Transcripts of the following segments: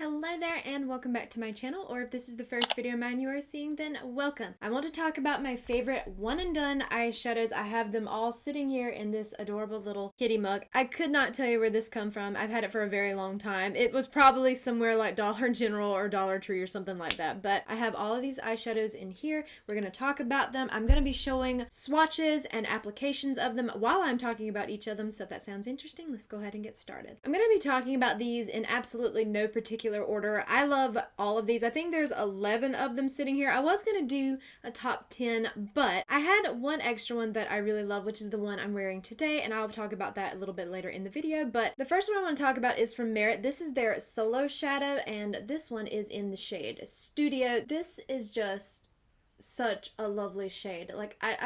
Hello there and welcome back to my channel, or if this is the first video of mine you are seeing, then welcome. I want to talk about my favorite one and done eyeshadows. I have them all sitting here in this adorable little kitty mug. I could not tell you where this come from. I've had it for a very long time. It was probably somewhere like Dollar General or Dollar Tree or something like that, but I have all of these eyeshadows in here. We're going to talk about them. I'm going to be showing swatches and applications of them while I'm talking about each of them, so if that sounds interesting, let's go ahead and get started. I'm going to be talking about these in absolutely no particular order. I love all of these. I think there's 11 of them sitting here. I was going to do a top 10, but I had one extra one that I really love, which is the one I'm wearing today, and I'll talk about that a little bit later in the video. But the first one I want to talk about is from Merit. This is their Solo Shadow, and this one is in the shade Studio. This is just such a lovely shade. Like, I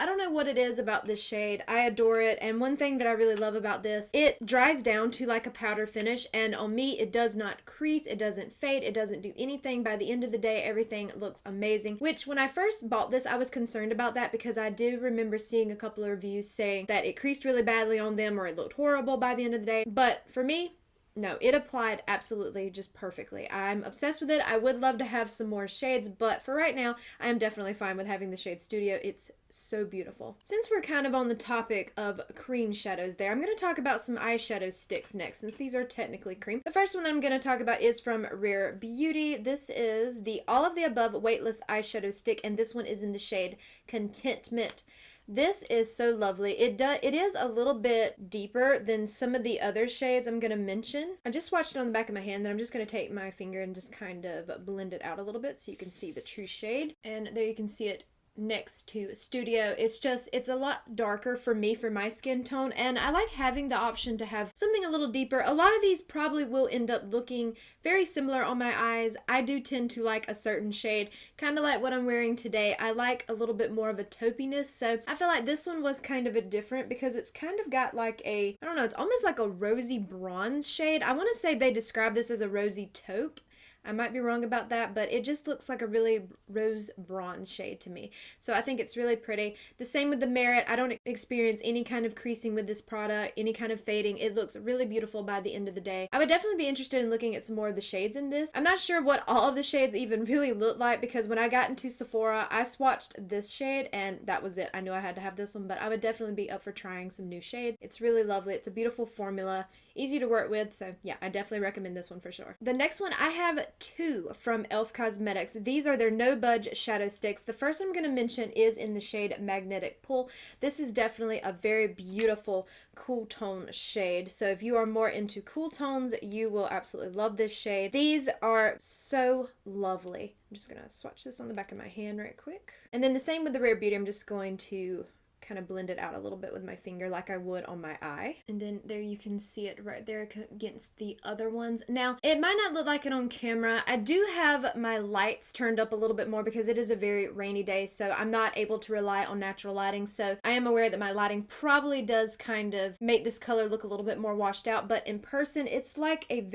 don't know what it is about this shade. I adore it, and one thing that I really love about this, it dries down to like a powder finish, and on me it does not crease, it doesn't fade, it doesn't do anything. By the end of the day, everything looks amazing, which when I first bought this I was concerned about that, because I do remember seeing a couple of reviews saying that it creased really badly on them or it looked horrible by the end of the day. But for me, no, it applied absolutely just perfectly. I'm obsessed with it. I would love to have some more shades, but for right now, I am definitely fine with having the shade Studio. It's so beautiful. Since we're kind of on the topic of cream shadows there, I'm going to talk about some eyeshadow sticks next, since these are technically cream. The first one that I'm going to talk about is from Rare Beauty. This is the All of the Above Weightless Eyeshadow Stick, and this one is in the shade Contentment. This is so lovely. It is a little bit deeper than some of the other shades I'm going to mention. I just swatched it on the back of my hand, then I'm just going to take my finger and just kind of blend it out a little bit so you can see the true shade. And there you can see it next to Studio. It's a lot darker for me, for my skin tone, and I like having the option to have something a little deeper. A lot of these probably will end up looking very similar on my eyes. I do tend to like a certain shade, kind of like what I'm wearing today. I like a little bit more of a taupiness, so I feel like this one was kind of a different, because it's kind of got like a, I don't know, it's almost like a rosy bronze shade. I want to say they describe this as a rosy taupe. I might be wrong about that, but it just looks like a really rose bronze shade to me. So I think it's really pretty. The same with the Merit. I don't experience any kind of creasing with this product, any kind of fading. It looks really beautiful by the end of the day. I would definitely be interested in looking at some more of the shades in this. I'm not sure what all of the shades even really look like, because when I got into Sephora, I swatched this shade and that was it. I knew I had to have this one, but I would definitely be up for trying some new shades. It's really lovely. It's a beautiful formula, easy to work with, so yeah, I definitely recommend this one for sure. The next one, I have two from e.l.f. Cosmetics. These are their Nobudge shadow sticks. The first I'm going to mention is in the shade Magnetic Pull. This is definitely a very beautiful cool tone shade, so if you are more into cool tones, you will absolutely love this shade. These are so lovely. I'm just going to swatch this on the back of my hand right quick. And then the same with the Rare Beauty. I'm just going to kind of blend it out a little bit with my finger like I would on my eye. And then there you can see it right there against the other ones. Now, it might not look like it on camera. I do have my lights turned up a little bit more because it is a very rainy day, so I'm not able to rely on natural lighting. So I am aware that my lighting probably does kind of make this color look a little bit more washed out, but in person, it's like a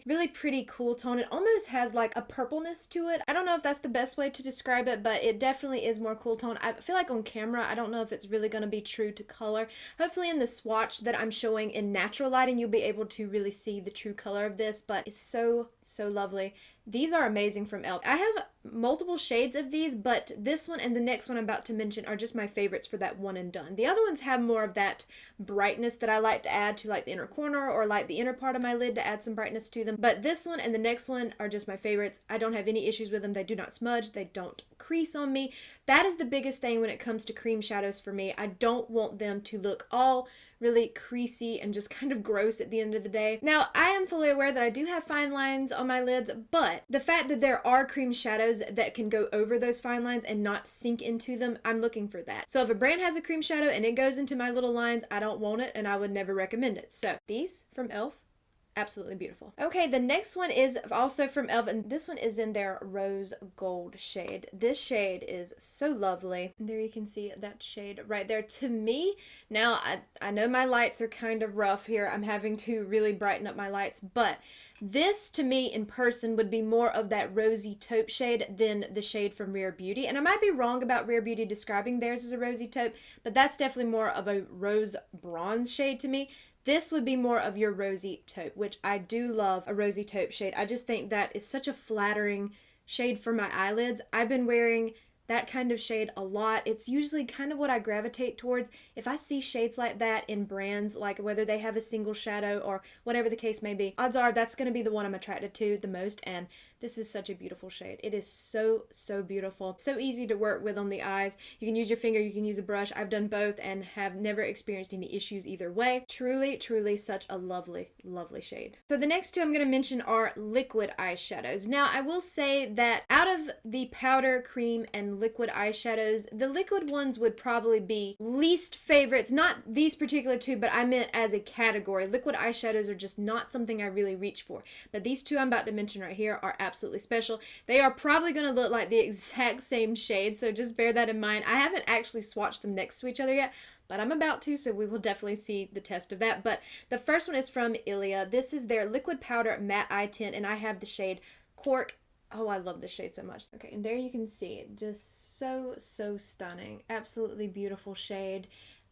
really pretty cool tone. It almost has like a purpleness to it. I don't know if that's the best way to describe it, but it definitely is more cool tone. I feel like on camera, I don't know if it's really going to be true to color. Hopefully in the swatch that I'm showing in natural lighting, you'll be able to really see the true color of this, but it's so lovely. These are amazing from e.l.f. I have multiple shades of these, but this one and the next one I'm about to mention are just my favorites for that one and done. The other ones have more of that brightness that I like to add to like the inner corner or like the inner part of my lid to add some brightness to them. But this one and the next one are just my favorites. I don't have any issues with them. They do not smudge. They don't crease on me. That is the biggest thing when it comes to cream shadows for me. I don't want them to look all really creasy and just kind of gross at the end of the day. Now, I am fully aware that I do have fine lines on my lids, but the fact that there are cream shadows that can go over those fine lines and not sink into them, I'm looking for that. So if a brand has a cream shadow and it goes into my little lines, I don't want it and I would never recommend it. So these from e.l.f. absolutely beautiful. Okay, the next one is also from e.l.f. and this one is in their Rose Gold shade. This shade is so lovely. And there you can see that shade right there. To me, now I know my lights are kind of rough here. I'm having to really brighten up my lights, but this to me in person would be more of that rosy taupe shade than the shade from Rare Beauty. And I might be wrong about Rare Beauty describing theirs as a rosy taupe, but that's definitely more of a rose bronze shade to me. This would be more of your rosy taupe, which I do love a rosy taupe shade. I just think that is such a flattering shade for my eyelids. I've been wearing that kind of shade a lot. It's usually kind of what I gravitate towards. If I see shades like that in brands, like whether they have a single shadow or whatever the case may be, odds are that's going to be the one I'm attracted to the most, and this is such a beautiful shade. It is so, so beautiful. So easy to work with on the eyes. You can use your finger, you can use a brush. I've done both and have never experienced any issues either way. Truly, truly such a lovely, lovely shade. So the next two I'm going to mention are liquid eyeshadows. Now, I will say that out of the powder, cream, and liquid eyeshadows, the liquid ones would probably be least favorites. Not these particular two, but I meant as a category. Liquid eyeshadows are just not something I really reach for. But these two I'm about to mention right here are absolutely special. They are probably going to look like the exact same shade, so just bear that in mind. I haven't actually swatched them next to each other yet, but I'm about to, so we will definitely see the test of that. But the first one is from Ilia. This is their liquid powder matte eye tint, and I have the shade Cork. Oh, I love this shade so much. Okay, and there you can see it. Just so, so stunning. Absolutely beautiful shade.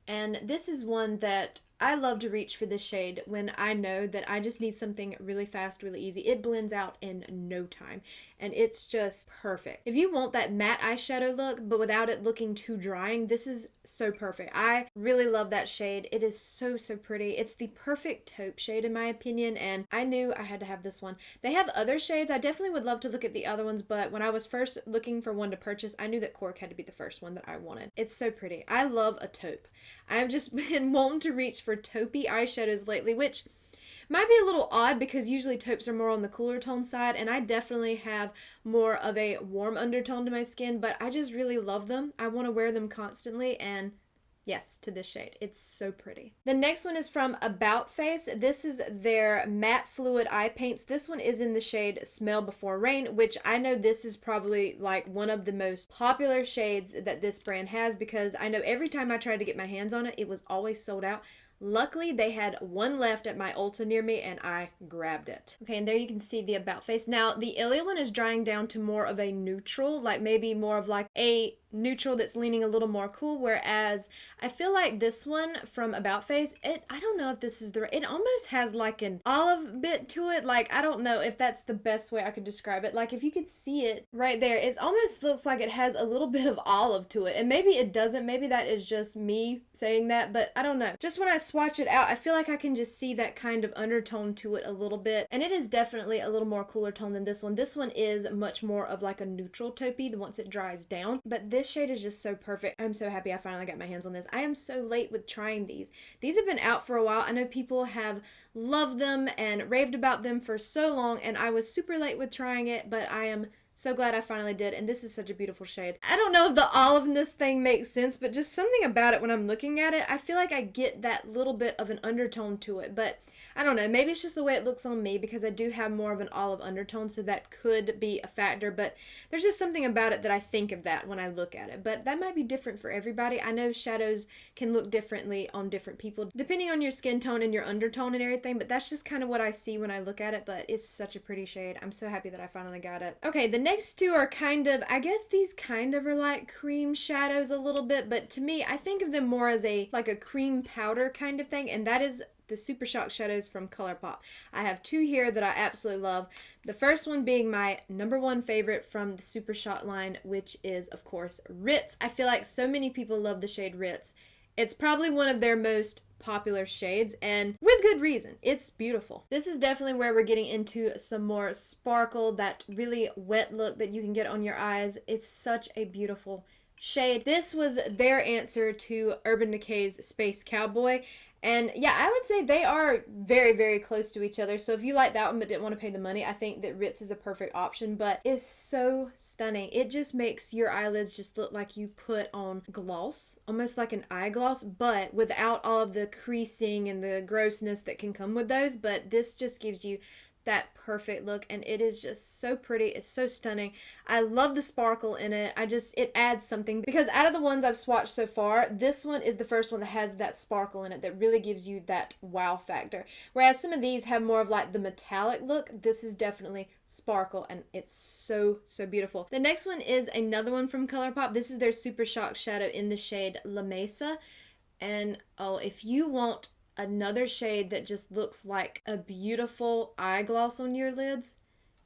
And this is one that I love to reach for this shade when I know that I just need something really fast, really easy. It blends out in no time, and it's just perfect. If you want that matte eyeshadow look, but without it looking too drying, this is so perfect. I really love that shade. It is so, so pretty. It's the perfect taupe shade in my opinion, and I knew I had to have this one. They have other shades. I definitely would love to look at the other ones, but when I was first looking for one to purchase, I knew that Cork had to be the first one that I wanted. It's so pretty. I love a taupe. I've just been wanting to reach for taupey eyeshadows lately, which might be a little odd because usually taupes are more on the cooler tone side, and I definitely have more of a warm undertone to my skin, but I just really love them. I want to wear them constantly, and yes, to this shade. It's so pretty. The next one is from About Face. This is their matte fluid eye paints. This one is in the shade Smell Before Rain, which I know this is probably like one of the most popular shades that this brand has, because I know every time I tried to get my hands on it, it was always sold out. Luckily, they had one left at my Ulta near me, and I grabbed it. Okay, and there you can see the About Face. Now, the Ilia one is drying down to more of a neutral, like maybe more of like a neutral that's leaning a little more cool, whereas I feel like this one from About Face, I don't know if this is it almost has like an olive bit to it. Like, I don't know if that's the best way I could describe it. Like, if you could see it right there, it almost looks like it has a little bit of olive to it, and maybe it doesn't. Maybe that is just me saying that, but I don't know. Just when I swatch it out, I feel like I can just see that kind of undertone to it a little bit, and it is definitely a little more cooler tone than this one. This one is much more of like a neutral taupey once it dries down, but this shade is just so perfect. I'm so happy I finally got my hands on this. I am so late with trying these. These have been out for a while. I know people have loved them and raved about them for so long, and I was super late with trying it, but I am so glad I finally did, and this is such a beautiful shade. I don't know if the oliveness thing makes sense, but just something about it when I'm looking at it, I feel like I get that little bit of an undertone to it, but I don't know, maybe it's just the way it looks on me because I do have more of an olive undertone, so that could be a factor, but there's just something about it that I think of that when I look at it, but that might be different for everybody. I know shadows can look differently on different people, depending on your skin tone and your undertone and everything, but that's just kind of what I see when I look at it, but it's such a pretty shade. I'm so happy that I finally got it. Okay, the next two are kind of, I guess these kind of are like cream shadows a little bit, but to me, I think of them more as like a cream powder kind of thing, and that is the Super Shock shadows from ColourPop. I have two here that I absolutely love. The first one being my #1 favorite from the Super Shock line, which is, of course, Ritz. I feel like so many people love the shade Ritz. It's probably one of their most popular shades, and with good reason. It's beautiful. This is definitely where we're getting into some more sparkle, that really wet look that you can get on your eyes. It's such a beautiful shade. This was their answer to Urban Decay's Space Cowboy. And yeah, I would say they are very, very close to each other. So if you like that one but didn't want to pay the money, I think that Ritz is a perfect option, but it's so stunning. It just makes your eyelids just look like you put on gloss, almost like an eye gloss, but without all of the creasing and the grossness that can come with those. But this just gives you that perfect look, and it is just so pretty. It's so stunning. I love the sparkle in it. It adds something, because out of the ones I've swatched so far, this one is the first one that has that sparkle in it that really gives you that wow factor. Whereas some of these have more of like the metallic look, this is definitely sparkle, and it's so, so beautiful. The next one is another one from ColourPop. This is their Super Shock shadow in the shade La Mesa. And oh, if you want another shade that just looks like a beautiful eye gloss on your lids,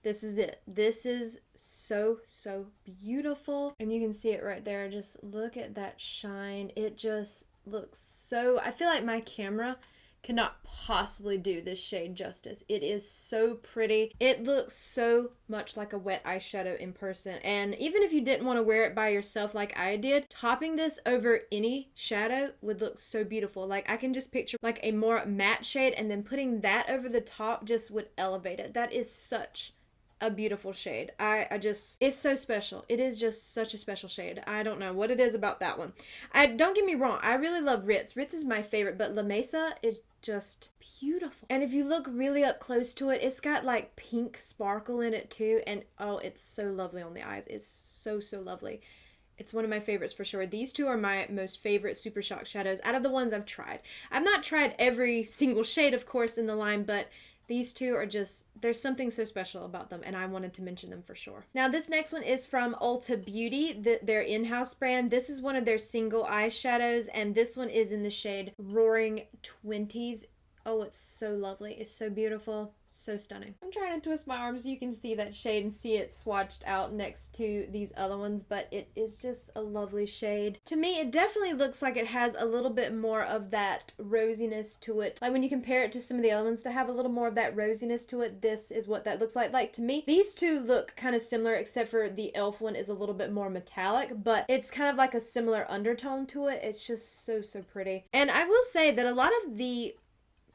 this is it. This is so, so beautiful. And you can see it right there. Just look at that shine. It just looks so... I feel like my camera cannot possibly do this shade justice. It is so pretty. It looks so much like a wet eyeshadow in person. And even if you didn't want to wear it by yourself like I did, topping this over any shadow would look so beautiful. Like I can just picture like a more matte shade, and then putting that over the top just would elevate it. That is such a beautiful shade. I just, it's so special. It is just such a special shade. I don't know what it is about that one. Don't get me wrong, I really love Ritz. Ritz is my favorite, but La Mesa is just beautiful. And if you look really up close to it, it's got like pink sparkle in it too, and oh, it's so lovely on the eyes. It's so, so lovely. It's one of my favorites for sure. These two are my most favorite Super Shock shadows out of the ones I've tried. I've not tried every single shade, of course, in the line, but these two are just, there's something so special about them, and I wanted to mention them for sure. Now, this next one is from Ulta Beauty, their in-house brand. This is one of their single eyeshadows, and this one is in the shade Roaring 20s. Oh, it's so lovely. It's so beautiful. So stunning. I'm trying to twist my arm so you can see that shade and see it swatched out next to these other ones, but it is just a lovely shade. To me, it definitely looks like it has a little bit more of that rosiness to it. Like when you compare it to some of the other ones that have a little more of that rosiness to it, this is what that looks like. Like to me, these two look kind of similar, except for the e.l.f. one is a little bit more metallic, but it's kind of like a similar undertone to it. It's just so, so pretty. And I will say that a lot of the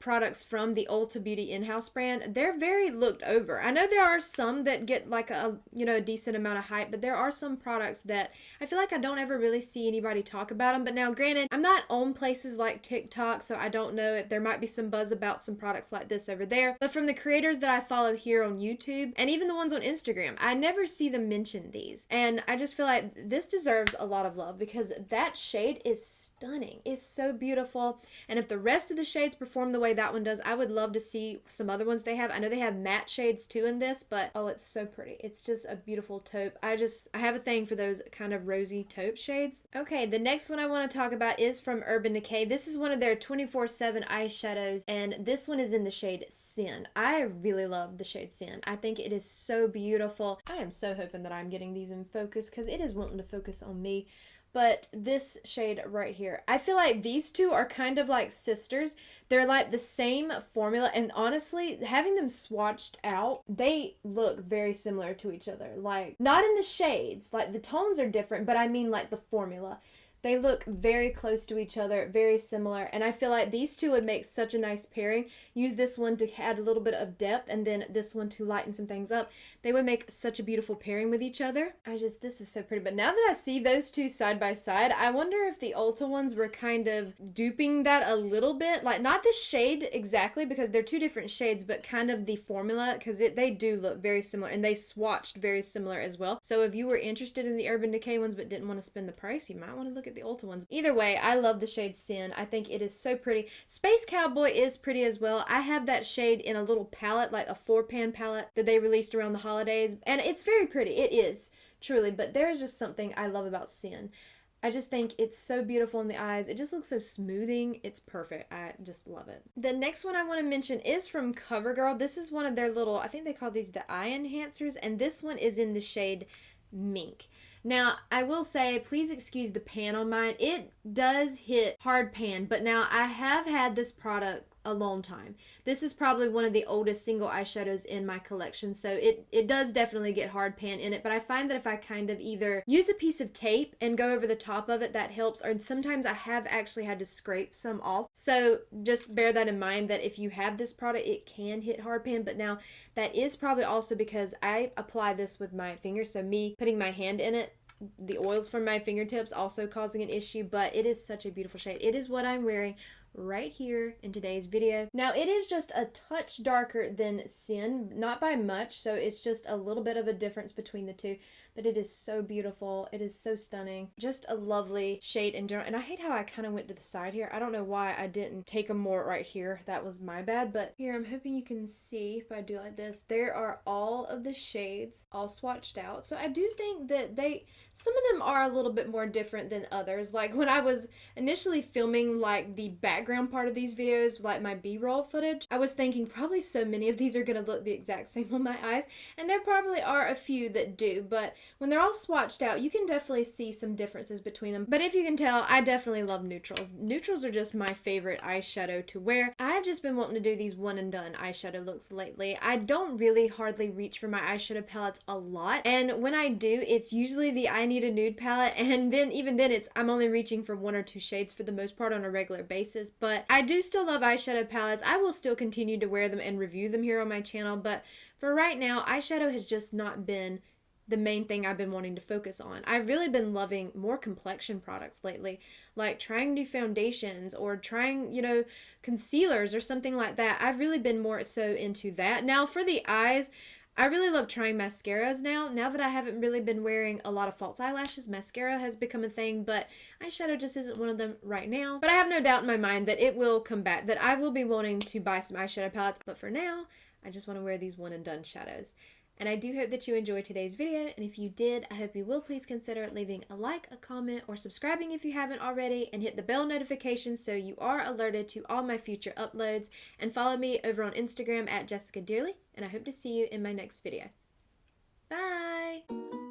products from the Ulta Beauty in-house brand, they're very looked over. I know there are some that get like a decent amount of hype, but there are some products that I feel like I don't ever really see anybody talk about them. But now granted, I'm not on places like TikTok, so I don't know if there might be some buzz about some products like this over there, but from the creators that I follow here on YouTube and even the ones on Instagram, I never see them mention these, and I just feel like this deserves a lot of love because that shade is stunning. It's so beautiful, and if the rest of the shades perform the way that one does, I would love to see some other ones they have. I know they have matte shades too in this, but oh, it's so pretty. It's just a beautiful taupe. I have a thing for those kind of rosy taupe shades. Okay, the next one I want to talk about is from Urban Decay. This is one of their 24/7 eyeshadows, and this one is in the shade Sin. I really love the shade Sin. I think it is so beautiful. I am so hoping that I'm getting these in focus because it is wanting to focus on me. But this shade right here, I feel like these two are kind of like sisters. They're like the same formula, and honestly, having them swatched out, they look very similar to each other. Like, not in the shades, like the tones are different, but I mean like the formula. They look very close to each other, very similar, and I feel like these two would make such a nice pairing. Use this one to add a little bit of depth, and then this one to lighten some things up. They would make such a beautiful pairing with each other. This is so pretty. But now that I see those two side by side, I wonder if the Ulta ones were kind of duping that a little bit. Like, not the shade exactly, because they're two different shades, but kind of the formula, because they do look very similar, and they swatched very similar as well. So if you were interested in the Urban Decay ones but didn't want to spend the price, you might want to look at the Ulta ones. Either way, I love the shade Sin. I think it is so pretty. Space Cowboy is pretty as well. I have that shade in a little palette, like a 4-pan palette that they released around the holidays, and it's very pretty. It is, truly, but there is just something I love about Sin. I just think it's so beautiful in the eyes. It just looks so smoothing. It's perfect. I just love it. The next one I want to mention is from Covergirl. This is one of their little, I think they call these the eye enhancers, and this one is in the shade Mink. Now, I will say, please excuse the pan on mine. It does hit hard pan, but now I have had this product a long time. This is probably one of the oldest single eyeshadows in my collection, so it does definitely get hard pan in it, but I find that if I kind of either use a piece of tape and go over the top of it, that helps, or sometimes I have actually had to scrape some off. So just bear that in mind, that if you have this product, it can hit hard pan, but now that is probably also because I apply this with my fingers, so me putting my hand in it, the oils from my fingertips also causing an issue, but it is such a beautiful shade. It is what I'm wearing right here in today's video. Now, it is just a touch darker than Sin, not by much, so it's just a little bit of a difference between the two, but it is so beautiful. It is so stunning. Just a lovely shade in general, and I hate how I kind of went to the side here. I don't know why I didn't take them more right here. That was my bad, but here, I'm hoping you can see if I do like this. There are all of the shades all swatched out, so I do think that some of them are a little bit more different than others. Like when I was initially filming like the background background part of these videos, like my B-roll footage, I was thinking probably so many of these are going to look the exact same on my eyes, and there probably are a few that do, but when they're all swatched out, you can definitely see some differences between them. But if you can tell, I definitely love neutrals. Neutrals are just my favorite eyeshadow to wear. I've just been wanting to do these one and done eyeshadow looks lately. I don't really hardly reach for my eyeshadow palettes a lot, and when I do, it's usually the I Need a Nude palette, and then even then I'm only reaching for 1 or 2 shades for the most part on a regular basis. But I do still love eyeshadow palettes. I will still continue to wear them and review them here on my channel, but for right now, eyeshadow has just not been the main thing I've been wanting to focus on. I've really been loving more complexion products lately, like trying new foundations or trying, concealers or something like that. I've really been more so into that. Now for the eyes, I really love trying mascaras now. Now that I haven't really been wearing a lot of false eyelashes, mascara has become a thing, but eyeshadow just isn't one of them right now. But I have no doubt in my mind that it will come back, that I will be wanting to buy some eyeshadow palettes. But for now, I just want to wear these one and done shadows. And I do hope that you enjoyed today's video, and if you did, I hope you will please consider leaving a like, a comment, or subscribing if you haven't already, and hit the bell notification so you are alerted to all my future uploads, and follow me over on Instagram at jessicadeerly, and I hope to see you in my next video. Bye!